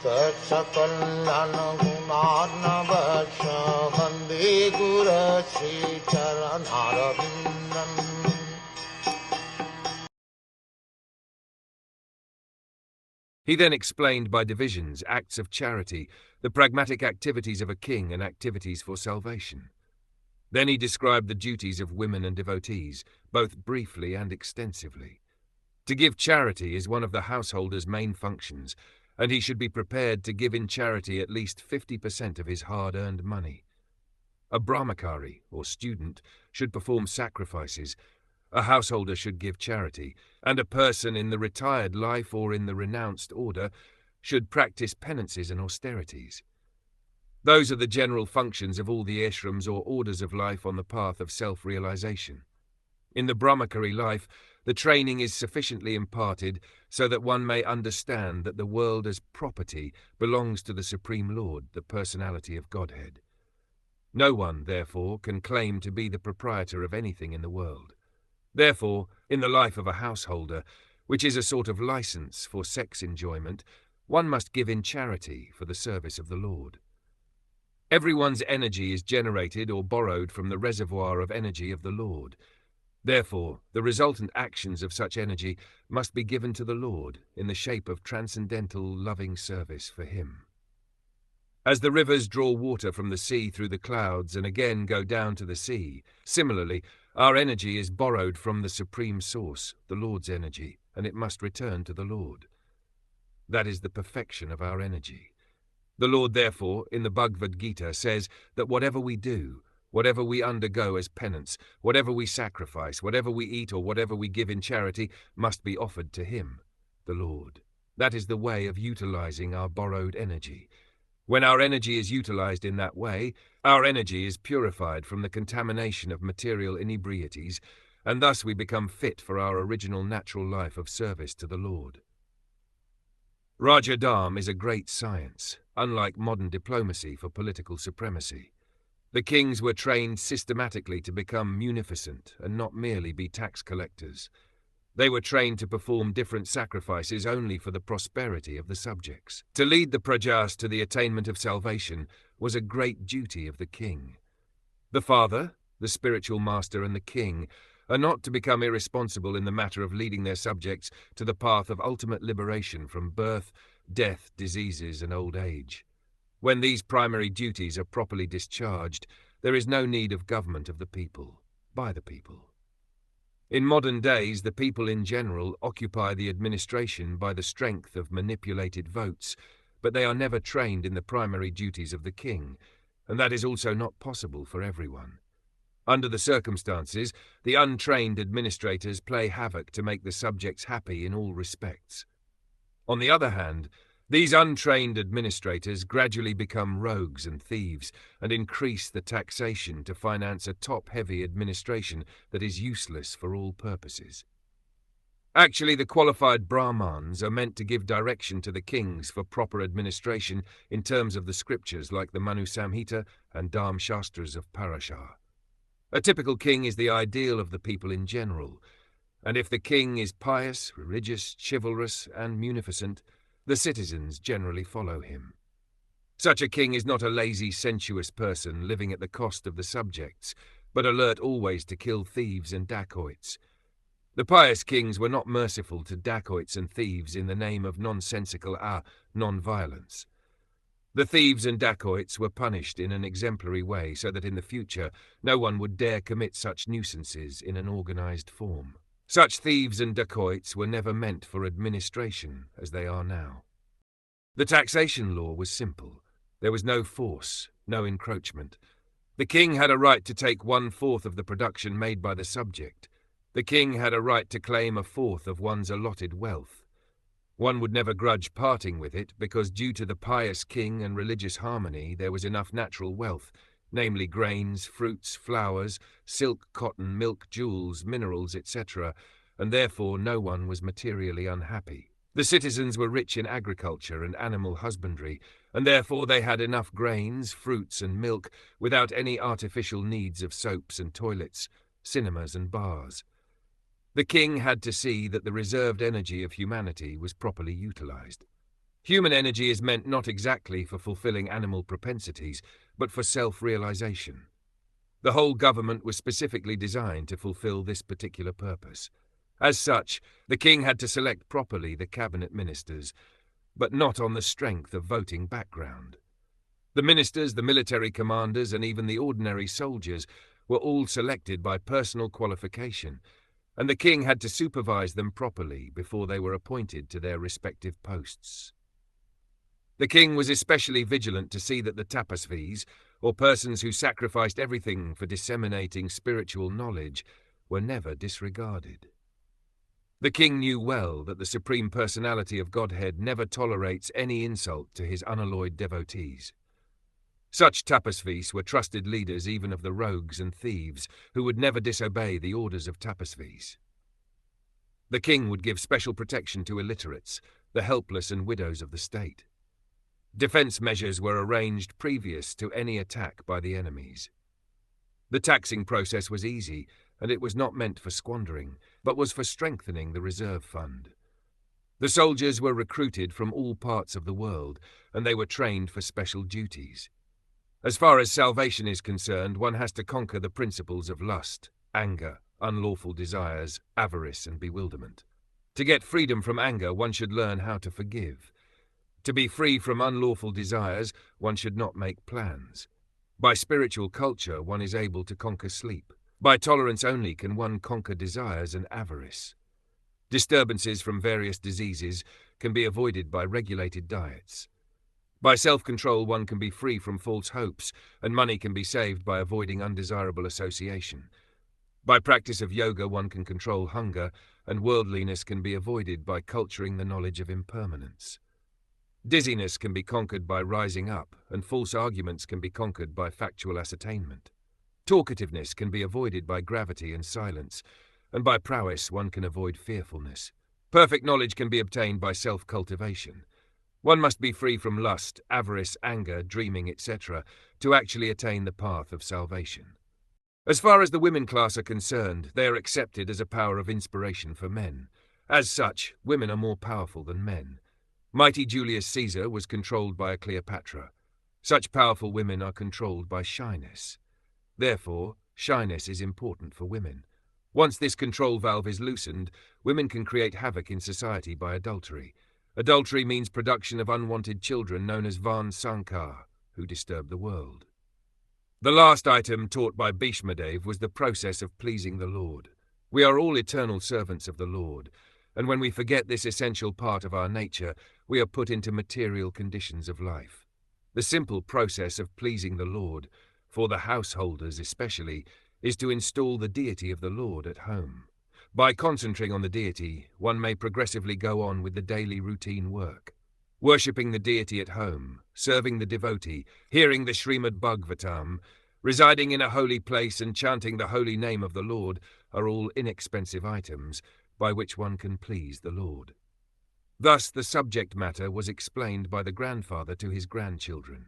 Sakal Gunarnavasha Vande Guru Sri Charanaravindan. He then explained by divisions acts of charity, the pragmatic activities of a king and activities for salvation. Then he described the duties of women and devotees, both briefly and extensively. To give charity is one of the householder's main functions, and he should be prepared to give in charity at least 50% of his hard-earned money. A brahmachari, or student, should perform sacrifices, a householder should give charity, and a person in the retired life or in the renounced order should practice penances and austerities. Those are the general functions of all the ashrams or orders of life on the path of self-realization. In the brahmachari life, the training is sufficiently imparted so that one may understand that the world as property belongs to the Supreme Lord, the personality of Godhead. No one, therefore, can claim to be the proprietor of anything in the world. Therefore, in the life of a householder, which is a sort of license for sex enjoyment, one must give in charity for the service of the Lord. Everyone's energy is generated or borrowed from the reservoir of energy of the Lord. Therefore, the resultant actions of such energy must be given to the Lord in the shape of transcendental loving service for Him. As the rivers draw water from the sea through the clouds and again go down to the sea, similarly, our energy is borrowed from the Supreme Source, the Lord's energy, and it must return to the Lord. That is the perfection of our energy. The Lord, therefore, in the Bhagavad Gita says that whatever we do, whatever we undergo as penance, whatever we sacrifice, whatever we eat or whatever we give in charity must be offered to Him, the Lord. That is the way of utilizing our borrowed energy. When our energy is utilized in that way, our energy is purified from the contamination of material inebrieties, and thus we become fit for our original natural life of service to the Lord. Rajadam is a great science, unlike modern diplomacy for political supremacy. The kings were trained systematically to become munificent and not merely be tax collectors. They were trained to perform different sacrifices only for the prosperity of the subjects. To lead the prajas to the attainment of salvation was a great duty of the king. The father, the spiritual master, and the king are not to become irresponsible in the matter of leading their subjects to the path of ultimate liberation from birth, death, diseases, and old age. When these primary duties are properly discharged, there is no need of government of the people, by the people. In modern days, the people in general occupy the administration by the strength of manipulated votes, but they are never trained in the primary duties of the king, and that is also not possible for everyone. Under the circumstances, the untrained administrators play havoc to make the subjects happy in all respects. On the other hand, these untrained administrators gradually become rogues and thieves and increase the taxation to finance a top-heavy administration that is useless for all purposes. Actually, the qualified Brahmans are meant to give direction to the kings for proper administration in terms of the scriptures like the Manu Samhita and Dharma Shastras of Parashar. A typical king is the ideal of the people in general, and if the king is pious, religious, chivalrous, and munificent, the citizens generally follow him. Such a king is not a lazy, sensuous person living at the cost of the subjects, but alert always to kill thieves and dacoits. The pious kings were not merciful to dacoits and thieves in the name of nonsensical non-violence. The thieves and dacoits were punished in an exemplary way so that in the future no one would dare commit such nuisances in an organized form. Such thieves and dacoits were never meant for administration as they are now. The taxation law was simple. There was no force, no encroachment. The king had a right to take 1/4 of the production made by the subject. The king had a right to claim 1/4 of one's allotted wealth. One would never grudge parting with it because due to the pious king and religious harmony there was enough natural wealth, namely grains, fruits, flowers, silk, cotton, milk, jewels, minerals, etc., and therefore no one was materially unhappy. The citizens were rich in agriculture and animal husbandry, and therefore they had enough grains, fruits, and milk without any artificial needs of soaps and toilets, cinemas and bars. The king had to see that the reserved energy of humanity was properly utilized. Human energy is meant not exactly for fulfilling animal propensities, but for self-realization. The whole government was specifically designed to fulfill this particular purpose. As such, the king had to select properly the cabinet ministers, but not on the strength of voting background. The ministers, the military commanders, and even the ordinary soldiers were all selected by personal qualification, and the king had to supervise them properly before they were appointed to their respective posts. The king was especially vigilant to see that the tapasvis, or persons who sacrificed everything for disseminating spiritual knowledge, were never disregarded. The king knew well that the Supreme Personality of Godhead never tolerates any insult to his unalloyed devotees. Such tapasvis were trusted leaders even of the rogues and thieves, who would never disobey the orders of tapasvis. The king would give special protection to illiterates, the helpless and widows of the state. Defense measures were arranged previous to any attack by the enemies. The taxing process was easy, and it was not meant for squandering, but was for strengthening the reserve fund. The soldiers were recruited from all parts of the world, and they were trained for special duties. As far as salvation is concerned, one has to conquer the principles of lust, anger, unlawful desires, avarice, and bewilderment. To get freedom from anger, one should learn how to forgive. To be free from unlawful desires, one should not make plans. By spiritual culture, one is able to conquer sleep. By tolerance only can one conquer desires and avarice. Disturbances from various diseases can be avoided by regulated diets. By self-control, one can be free from false hopes, and money can be saved by avoiding undesirable association. By practice of yoga, one can control hunger, and worldliness can be avoided by culturing the knowledge of impermanence. Dizziness can be conquered by rising up, and false arguments can be conquered by factual ascertainment. Talkativeness can be avoided by gravity and silence, and by prowess one can avoid fearfulness. Perfect knowledge can be obtained by self-cultivation. One must be free from lust, avarice, anger, dreaming, etc., to actually attain the path of salvation. As far as the women class are concerned, they are accepted as a power of inspiration for men. As such, women are more powerful than men. Mighty Julius Caesar was controlled by a Cleopatra. Such powerful women are controlled by shyness. Therefore, shyness is important for women. Once this control valve is loosened, women can create havoc in society by adultery. Adultery means production of unwanted children known as Van Sankar, who disturb the world. The last item taught by Bhisma was the process of pleasing the Lord. We are all eternal servants of the Lord, and when we forget this essential part of our nature, we are put into material conditions of life. The simple process of pleasing the Lord, for the householders especially, is to install the deity of the Lord at home. By concentrating on the deity, one may progressively go on with the daily routine work. Worshipping the deity at home, serving the devotee, hearing the Srimad Bhagwatam, residing in a holy place and chanting the holy name of the Lord are all inexpensive items by which one can please the Lord. Thus the subject matter was explained by the grandfather to his grandchildren.